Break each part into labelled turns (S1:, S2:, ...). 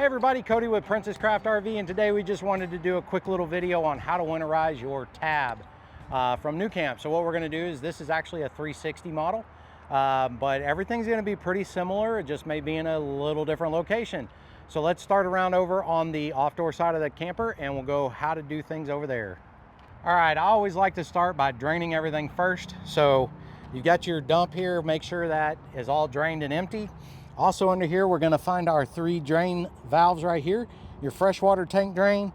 S1: Hey everybody, Cody with Princess Craft RV, and today we just wanted to do a quick little video on how to winterize your tab from NuCamp. So what we're going to do is, this is actually a 360 model, but everything's going to be pretty similar. It just may be in a little different location. So let's start around over on the off-door side of the camper and we'll go how to do things over there. All right, I always like to start by draining everything first. So you've got your dump here, make sure that is all drained and empty. Also under here, we're gonna find our 3 drain valves right here. Your freshwater tank drain,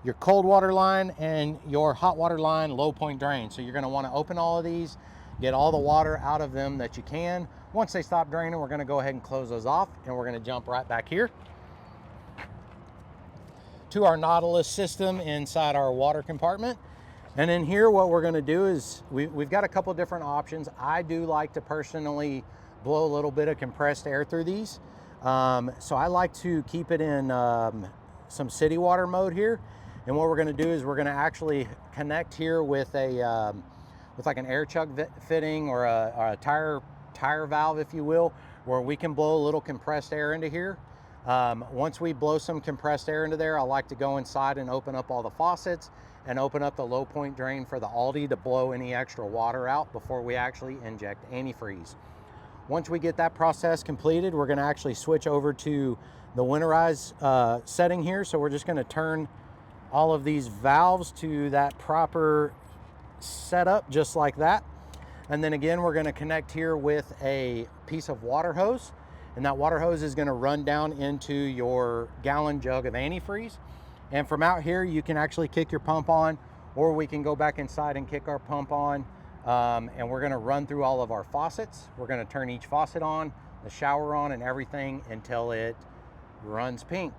S1: your cold water line, and your hot water line low point drain. So you're gonna wanna open all of these, get all the water out of them that you can. Once they stop draining, we're gonna go ahead and close those off, and we're gonna jump right back here to our Nautilus system inside our water compartment. And in here, what we're gonna do is, we've got a couple different options. I do like to personally blow a little bit of compressed air through these. So I like to keep it in some city water mode here. And what we're gonna do is we're gonna actually connect here with a with like an air chuck fitting or a tire valve, if you will, where we can blow a little compressed air into here. Once we blow some compressed air into there, I like to go inside and open up all the faucets and open up the low point drain for the Alde to blow any extra water out before we actually inject antifreeze. Once we get that process completed, we're going to actually switch over to the winterize setting here. So we're just going to turn all of these valves to that proper setup, just like that. And then again, we're going to connect here with a piece of water hose, and that water hose is going to run down into your gallon jug of antifreeze. And from out here, you can actually kick your pump on, or we can go back inside and kick our pump on. And we're gonna run through all of our faucets. We're gonna turn each faucet on, the shower on, and everything until it runs pink.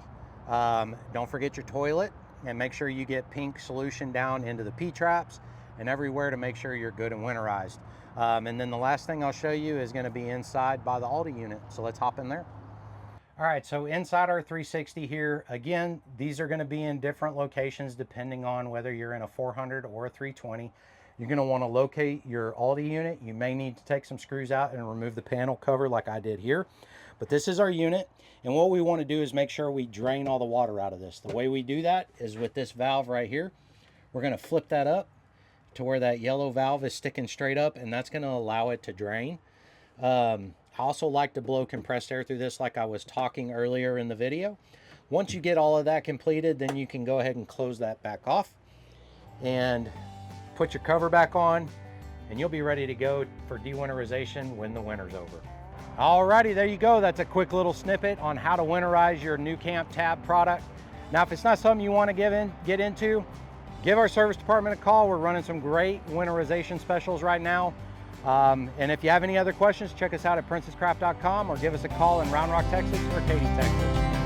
S1: Don't forget your toilet, and make sure you get pink solution down into the P-traps and everywhere to make sure you're good and winterized. And then the last thing I'll show you is gonna be inside by the Alde unit. So let's hop in there. All right, so inside our 360 here, again, these are gonna be in different locations depending on whether you're in a 400 or a 320. You're going to want to locate your Alde unit. You may need to take some screws out and remove the panel cover like I did here. But this is our unit, and what we want to do is make sure we drain all the water out of this. The way we do that is with this valve right here. We're going to flip that up to where that yellow valve is sticking straight up, and that's going to allow it to drain. I also like to blow compressed air through this like I was talking earlier in the video. Once you get all of that completed, then you can go ahead and close that back off and put your cover back on, and you'll be ready to go for dewinterization when the winter's over. Alrighty, there you go. That's a quick little snippet on how to winterize your NuCamp TAB product. Now, if it's not something you want to get into, give our service department a call. We're running some great winterization specials right now. And if you have any other questions, check us out at princesscraft.com or give us a call in Round Rock, Texas, or Katy, Texas.